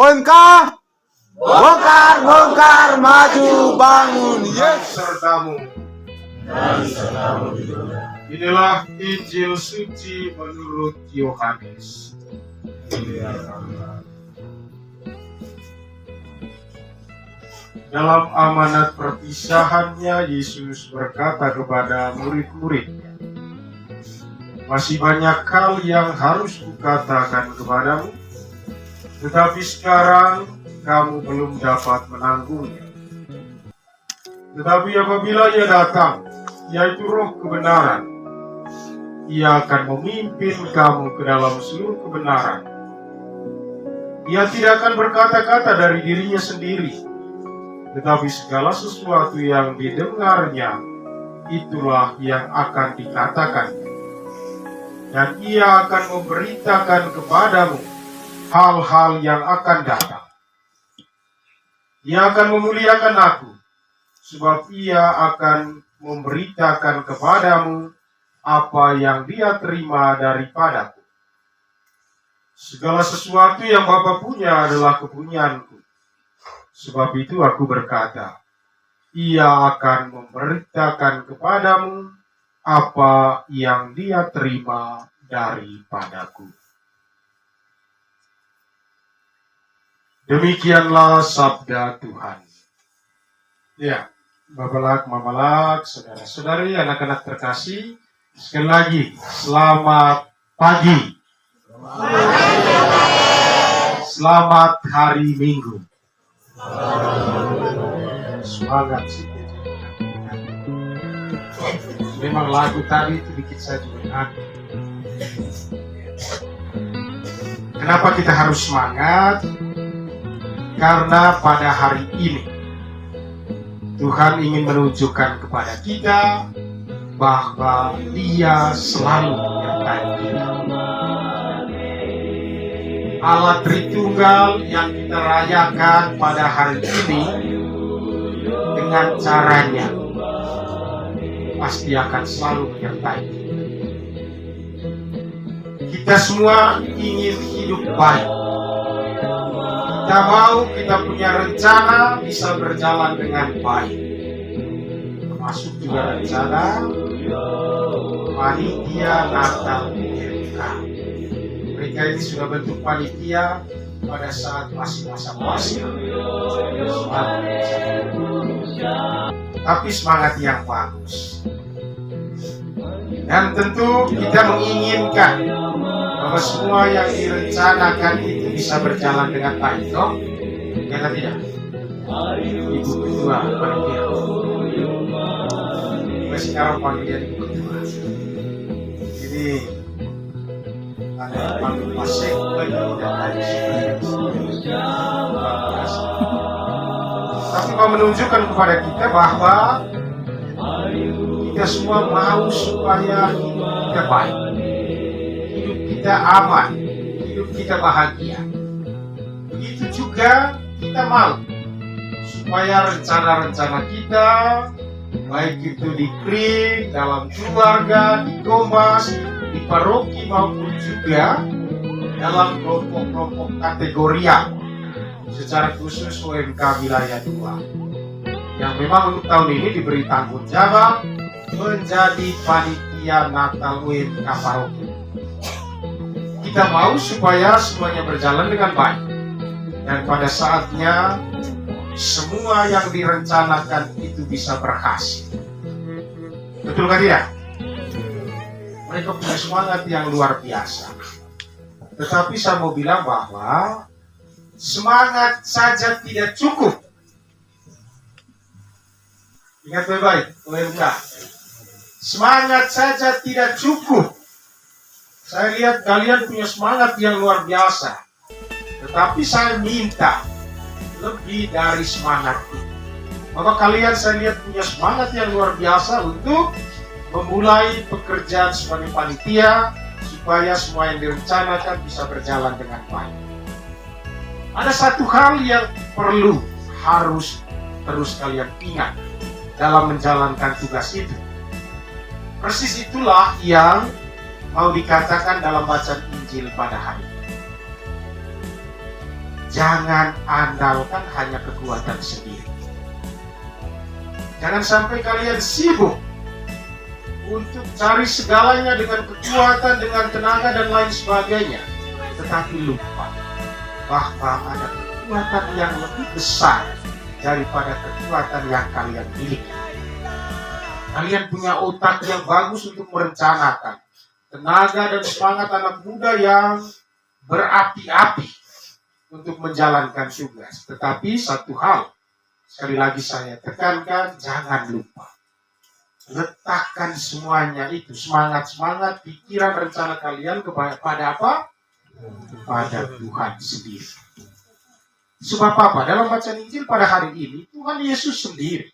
OMK, bongkar, maju, bangun, yes. Sertamu. Inilah Injil suci menurut Yohanes. Dalam amanat perpisahannya, Yesus berkata kepada murid-muridnya, masih banyak hal yang harus kukatakan kepadamu, tetapi sekarang kamu belum dapat menanggungnya. Tetapi apabila Ia datang, yaitu Roh kebenaran, Ia akan memimpin kamu ke dalam seluruh kebenaran. Ia tidak akan berkata-kata dari dirinya sendiri, tetapi segala sesuatu yang didengarnya, itulah yang akan dikatakan. Dan Ia akan memberitakan kepadamu hal-hal yang akan datang. Ia akan memuliakan Aku, sebab Ia akan memberitakan kepadamu apa yang Dia terima daripadaku. Segala sesuatu yang Bapa punya adalah kepunyaanku. Sebab itu Aku berkata, Ia akan memberitakan kepadamu apa yang Dia terima daripadaku. Demikianlah sabda Tuhan. Ya, Bapak, Mama, saudara-saudari, anak-anak terkasih, sekali lagi, selamat pagi. Selamat hari Minggu. Semangat sih. Memang lagu tadi itu bikin saya juga. Kenapa kita harus semangat? Karena pada hari ini Tuhan ingin menunjukkan kepada kita bahwa Dia selalu menyertai kita. Allah Tritunggal yang kita rayakan pada hari ini dengan caranya pasti akan selalu menyertai kita. Kita semua ingin hidup baik. Kita mau kita punya rencana bisa berjalan dengan baik. Termasuk juga rencana panitia Natal UMK. Mereka ini sudah bentuk panitia pada saat masih masa puasa. Tapi semangat yang bagus. Dan tentu kita menginginkan bahwa semua yang direncanakan itu bisa berjalan dengan baik, dong? Ya kan tidak? Ibu ketua panitia. Sekarang panitia ibu ketua. Jadi ada panggil pasek bagi dan lain sebagainya. Tapi mau menunjukkan kepada kita bahwa kita semua mau supaya hidup kita baik, hidup kita aman, hidup kita bahagia. Begitu juga kita mau supaya rencana-rencana kita, baik itu di KRI, dalam keluarga, di Kompas, di paroki maupun juga dalam kelompok-kelompok kategorial, secara khusus OMK wilayah 2 yang memang untuk tahun ini diberi tanggung jawab menjadi panitia Natal UMK paroki. Kita mau supaya semuanya berjalan dengan baik, dan pada saatnya semua yang direncanakan itu bisa berhasil. Betul kan tidak? Mereka punya semangat yang luar biasa. Tetapi saya mau bilang bahwa semangat saja tidak cukup. Ingat baik-baik, OMK. Semangat saja tidak cukup. Saya lihat kalian punya semangat yang luar biasa. Tetapi saya minta lebih dari semangat itu. Maka kalian saya lihat punya semangat yang luar biasa untuk memulai pekerjaan sebagai panitia supaya semua yang direncanakan bisa berjalan dengan baik. Ada satu hal yang harus terus kalian ingat dalam menjalankan tugas itu. Persis itulah yang mau dikatakan dalam bacaan Injil pada hari ini. jangan andalkan hanya kekuatan sendiri. Jangan sampai kalian sibuk untuk cari segalanya dengan kekuatan, dengan tenaga dan lain sebagainya, tetapi lupa bahwa ada kekuatan yang lebih besar daripada kekuatan yang kalian miliki. Kalian punya otak yang bagus untuk merencanakan, tenaga dan semangat anak muda yang berapi-api untuk menjalankan tugas. Tetapi satu hal, sekali lagi saya tekankan, jangan lupa. Letakkan semuanya itu, semangat-semangat, pikiran, rencana kalian kepada apa? Kepada Tuhan sendiri. Sebab apa? Dalam bacaan Injil pada hari ini, Tuhan Yesus sendiri,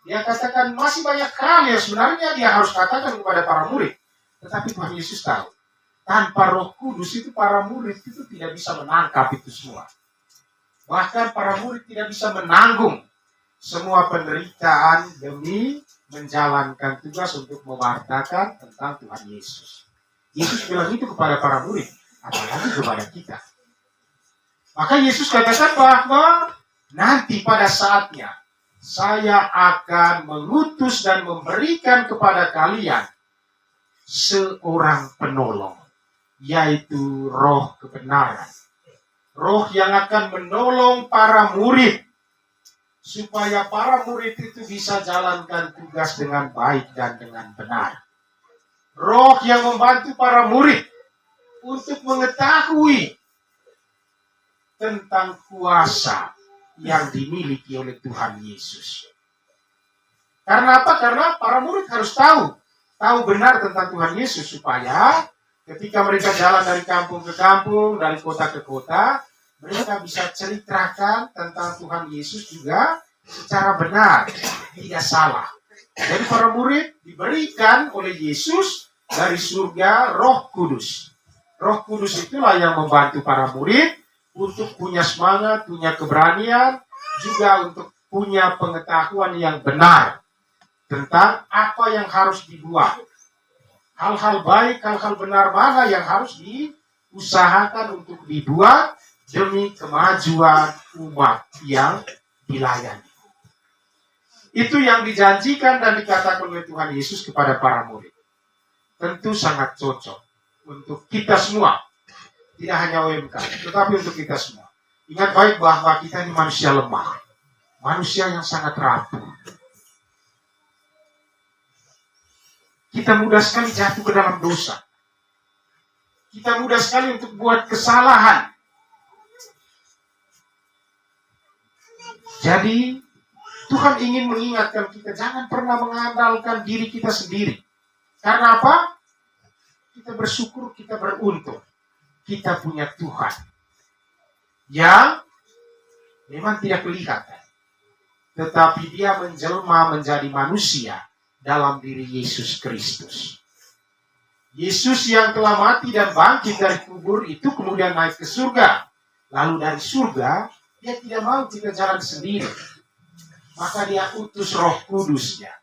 dia katakan masih banyak hal yang sebenarnya dia harus katakan kepada para murid. Tetapi Tuhan Yesus tahu, tanpa Roh Kudus itu para murid itu tidak bisa menangkap itu semua. Bahkan para murid tidak bisa menanggung semua penderitaan demi menjalankan tugas untuk mewartakan tentang Tuhan Yesus. Yesus bilang itu kepada para murid, apalagi kepada kita. Maka Yesus katakan bahwa nanti pada saatnya saya akan mengutus dan memberikan kepada kalian seorang penolong, yaitu Roh kebenaran. Roh yang akan menolong para murid, supaya para murid itu bisa jalankan tugas dengan baik dan dengan benar. Roh yang membantu para murid untuk mengetahui tentang kuasa yang dimiliki oleh Tuhan Yesus. Karena apa? Karena para murid harus tahu benar tentang Tuhan Yesus, supaya ketika mereka jalan dari kampung ke kampung, dari kota ke kota, mereka bisa ceritakan tentang Tuhan Yesus juga secara benar, tidak salah. Jadi para murid diberikan oleh Yesus dari surga Roh Kudus. Roh Kudus itulah yang membantu para murid untuk punya semangat, punya keberanian, juga untuk punya pengetahuan yang benar tentang apa yang harus dibuat. Hal-hal baik, hal-hal benar mana yang harus diusahakan untuk dibuat demi kemajuan umat yang dilayani. Itu yang dijanjikan dan dikatakan oleh Tuhan Yesus kepada para murid. Tentu sangat cocok untuk kita semua. Tidak hanya OMK, tetapi untuk kita semua. Ingat baik bahwa kita ini manusia lemah. Manusia yang sangat rapuh. Kita mudah sekali jatuh ke dalam dosa. Kita mudah sekali untuk buat kesalahan. Jadi, Tuhan ingin mengingatkan kita, jangan pernah mengandalkan diri kita sendiri. Karena apa? Kita bersyukur, kita beruntung. Kita punya Tuhan yang memang tidak kelihatan, tetapi dia menjelma menjadi manusia dalam diri Yesus Kristus. Yesus yang telah mati dan bangkit dari kubur itu kemudian naik ke surga. Lalu dari surga, dia tidak mau kita jalan sendiri. Maka dia utus Roh Kudusnya.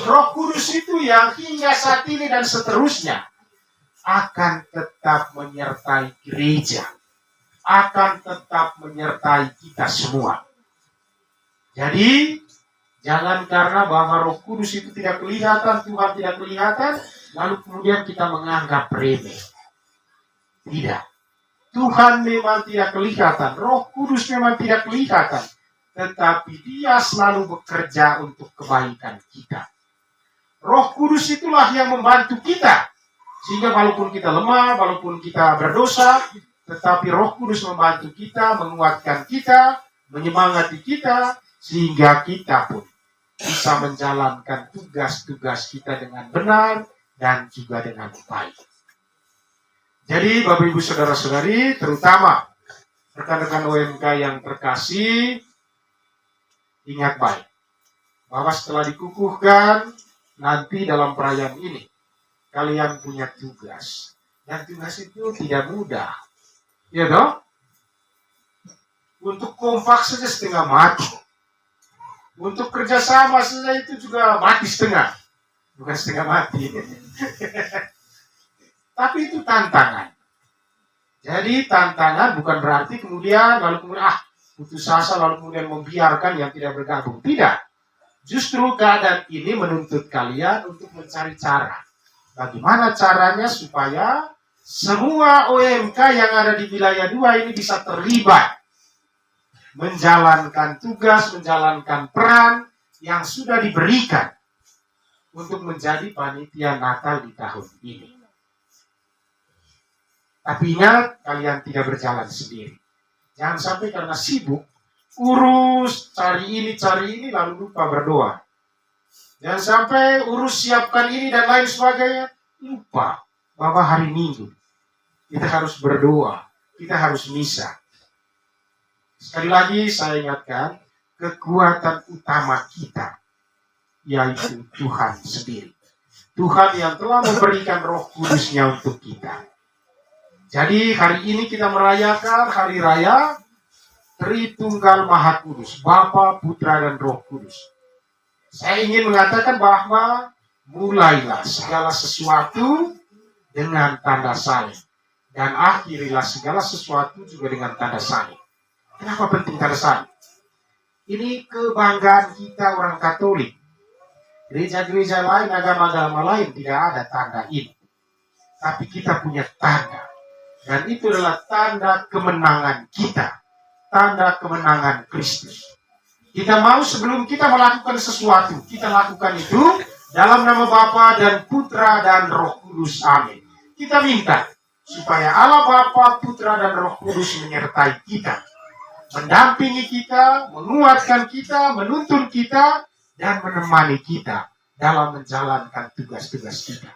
Roh Kudus itu yang hingga saat ini dan seterusnya akan tetap menyertai gereja, akan tetap menyertai kita semua. Jadi, jangan karena bahwa Roh Kudus itu tidak kelihatan, Tuhan tidak kelihatan, lalu kemudian kita menganggap remeh. Tidak. Tuhan memang tidak kelihatan, Roh Kudus memang tidak kelihatan, tetapi dia selalu bekerja untuk kebaikan kita. Roh Kudus itulah yang membantu kita. Sehingga walaupun kita lemah, walaupun kita berdosa, tetapi Roh Kudus membantu kita, menguatkan kita, menyemangati kita, sehingga kita pun bisa menjalankan tugas-tugas kita dengan benar dan juga dengan baik. Jadi Bapak Ibu Saudara-saudari, terutama rekan-rekan OMK yang terkasih, ingat baik bahwa setelah dikukuhkan nanti dalam perayaan ini, kalian punya tugas. Dan tugas itu tidak mudah. Ya dong? Untuk kompak saja setengah mati. Untuk kerjasama saja itu juga mati setengah. Bukan setengah mati. Tapi itu tantangan. Jadi tantangan bukan berarti kemudian putus asa lalu kemudian membiarkan yang tidak bergabung. Tidak. Justru keadaan ini menuntut kalian untuk mencari cara. Bagaimana caranya supaya semua OMK yang ada di wilayah 2 ini bisa terlibat menjalankan tugas, menjalankan peran yang sudah diberikan untuk menjadi panitia Natal di tahun ini. Tapi ingat, kalian tidak berjalan sendiri. Jangan sampai karena sibuk, urus, cari ini, lalu lupa berdoa. Jangan sampai urus siapkan ini dan lain sebagainya, lupa bahwa hari Minggu kita harus berdoa, kita harus misa. Sekali lagi saya ingatkan, kekuatan utama kita yaitu Tuhan sendiri. Tuhan yang telah memberikan Roh Kudus-Nya untuk kita. Jadi hari ini kita merayakan hari raya Tritunggal Maha Kudus, Bapa, Putra, dan Roh Kudus. Saya ingin mengatakan bahwa mulailah segala sesuatu dengan tanda salib. Dan akhirilah segala sesuatu juga dengan tanda salib. Kenapa penting tanda salib? Ini kebanggaan kita orang Katolik. Gereja-gereja lain, agama-agama lain tidak ada tanda ini. Tapi kita punya tanda. Dan itu adalah tanda kemenangan kita. Tanda kemenangan Kristus. Kita mau sebelum kita melakukan sesuatu, kita lakukan itu dalam nama Bapa dan Putra dan Roh Kudus. Amin. Kita minta supaya Allah Bapa, Putra dan Roh Kudus menyertai kita. Mendampingi kita, menguatkan kita, menuntun kita, dan menemani kita dalam menjalankan tugas-tugas kita.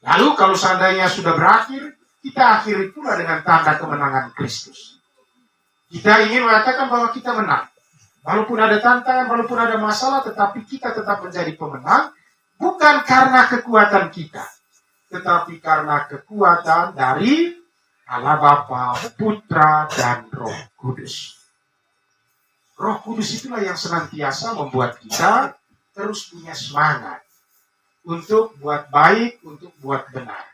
Lalu kalau seandainya sudah berakhir, kita akhiri pula dengan tanda kemenangan Kristus. Kita ingin mengatakan bahwa kita menang. Walaupun ada tantangan, walaupun ada masalah, tetapi kita tetap menjadi pemenang. Bukan karena kekuatan kita, tetapi karena kekuatan dari Allah Bapa, Putra, dan Roh Kudus. Roh Kudus itulah yang senantiasa membuat kita terus punya semangat untuk buat baik, untuk buat benar.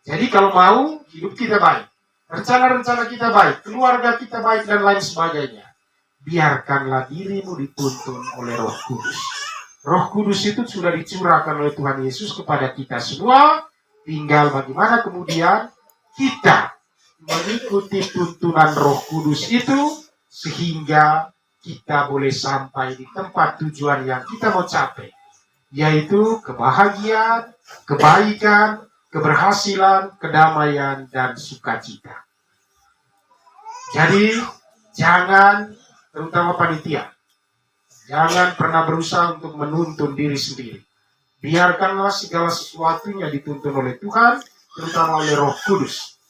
Jadi kalau mau, hidup kita baik, rencana-rencana kita baik, keluarga kita baik, dan lain sebagainya, biarkanlah dirimu dituntun oleh Roh Kudus. Roh Kudus itu sudah dicurahkan oleh Tuhan Yesus kepada kita semua. Tinggal bagaimana kemudian kita mengikuti tuntunan Roh Kudus itu, sehingga kita boleh sampai di tempat tujuan yang kita mau capai, yaitu kebahagiaan, kebaikan, keberhasilan, kedamaian, dan sukacita. Jadi, jangan, terutama panitia, jangan pernah berusaha untuk menuntun diri sendiri. Biarkanlah segala sesuatunya dituntun oleh Tuhan, terutama oleh Roh Kudus,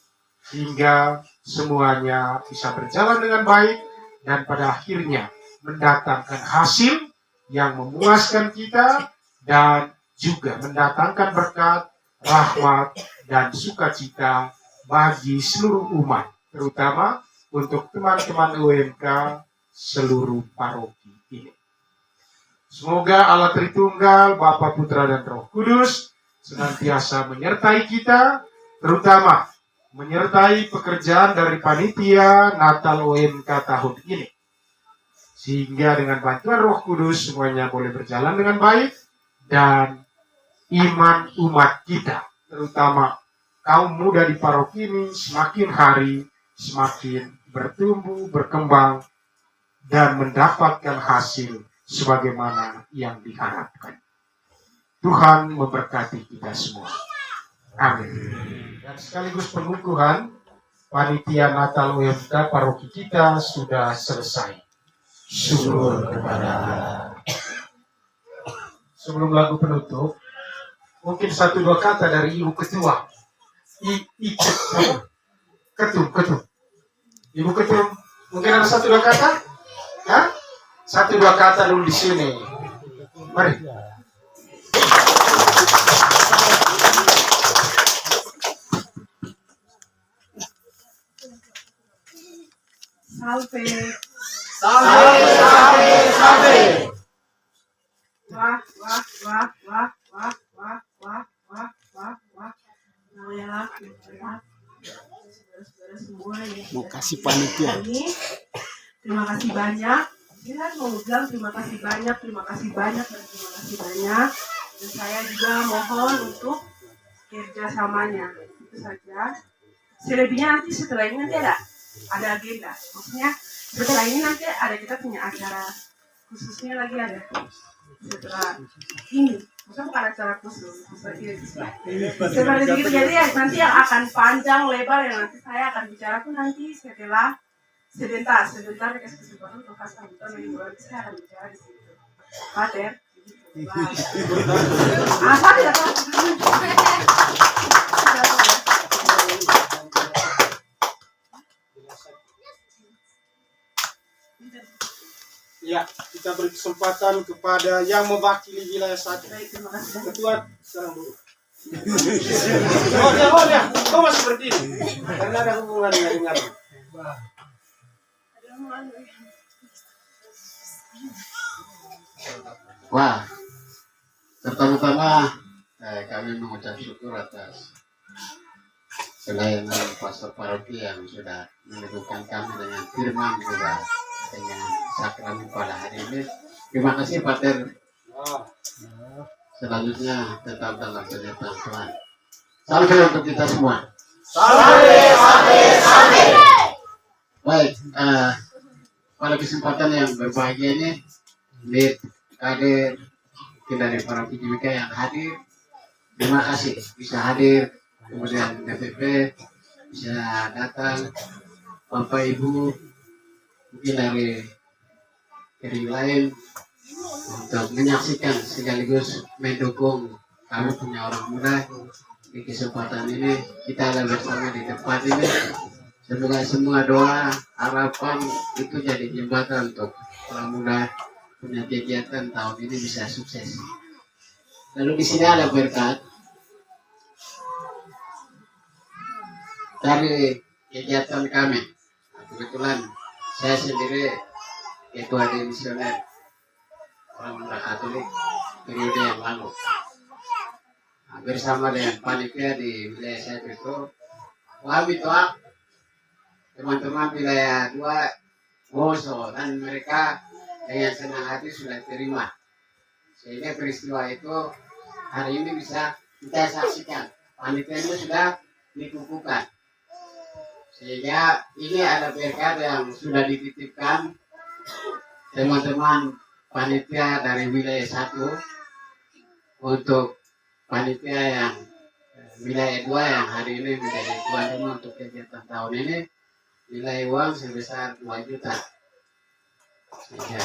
sehingga semuanya bisa berjalan dengan baik, dan pada akhirnya mendatangkan hasil yang memuaskan kita, dan juga mendatangkan berkat, rahmat, dan sukacita bagi seluruh umat, terutama untuk teman-teman UMK seluruh paroki ini. Semoga Allah Tritunggal, Bapa, Putra, dan Roh Kudus senantiasa menyertai kita, terutama menyertai pekerjaan dari panitia Natal UMK tahun ini. Sehingga dengan bantuan Roh Kudus semuanya boleh berjalan dengan baik, dan iman umat kita, terutama kaum muda di paroki ini, semakin hari semakin bertumbuh, berkembang, dan mendapatkan hasil sebagaimana yang diharapkan. Tuhan memberkati kita semua. Amin. Dan sekaligus pengukuhan, panitia Natal UMK paroki kita sudah selesai. Syukur kepada Allah. Sebelum lagu penutup, mungkin 1-2 kata dari Ibu Ketua. Ketum. Ibu Ketum, mungkin ada 1-2 kata? Ya? 1-2 kata dulu di sini. Mari. Salve. Wah. kasih panitia. Terima kasih banyak. Saya mau bilang terima kasih banyak, terima kasih banyak, dan terima kasih banyak. Dan saya juga mohon untuk kerjasamanya. Itu saja. Selebihnya nanti setelah ini nanti ada agenda. Maksudnya setelah ini nanti ada kita punya acara khususnya lagi ada. Setelah ini, maksudnya bukan acara khusus. Seperti begitu. Jadi nanti yang akan panjang lebar yang nanti saya akan bicara tuh nanti setelah sebentar dikasih kesempatan untuk kasih sambutan yang boleh saya akan bicara di situ. Pater. Asal tidak tahu. Ya, kita beri kesempatan kepada yang mewakili wilayah 1. Ketua, sekarang dulu. Oh ya, kau masih berdiri. Karena ada hubungan dengan Wah, pertama-tama kami mengucap syukur atas pelayanan pastor paroki yang sudah meneguhkan kami dengan firman juga dengan sakramen pada hari ini. Terima kasih Pater. Selanjutnya tetap dalam penyertaan Tuhan. Sampai untuk kita semua. Sampai. Baik, pada kesempatan yang berbahagia ini, Lead Kader dari paroki GBK yang hadir, terima kasih bisa hadir, kemudian DPP bisa datang, Bapak Ibu mungkin dari lain untuk menyaksikan sekaligus mendukung kami punya orang muda di kesempatan ini. Kita ada bersama di tempat ini. Semoga semua doa, harapan itu jadi jembatan untuk orang muda punya kegiatan tahun ini bisa sukses. Lalu di sini ada berkat dari kegiatan kami. Kebetulan saya sendiri ketua dimisioner orang muda Katolik periode yang lalu. Bersama dengan panitia di wilayah saya itu, kami doa teman-teman wilayah 2 Woso dan mereka dengan senang hati sudah terima, sehingga peristiwa itu hari ini bisa kita saksikan. Panitianya sudah dikukuhkan, sehingga ini ada berkat yang sudah dititipkan teman-teman panitia dari wilayah 1 untuk panitia yang wilayah 2 yang hari ini menjadi tuan rumah untuk kegiatan tahun ini. Nilai uang sebesar 2 juta. Ya.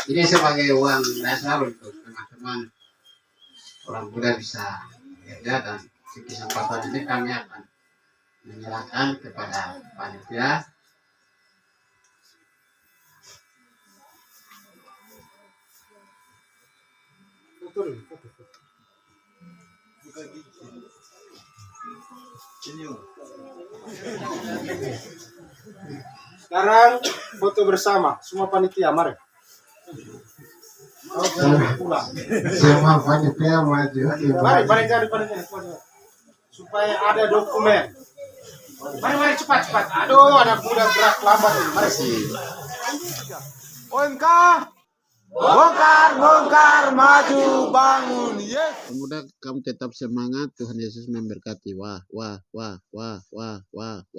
Ini sebagai uang dasar untuk teman-teman orang muda bisa kerja, dan di kesempatan ini kami akan menyerahkan kepada panitia. Sekarang foto bersama semua panitia, mari. Semua panitia maju. Mari panitia supaya ada dokumen. Mari cepat. Aduh, anak muda gerak lambat ini. Mari sih. OMK bongkar maju bangun. Yes. Pemuda, kamu tetap semangat. Tuhan Yesus memberkati. Wah.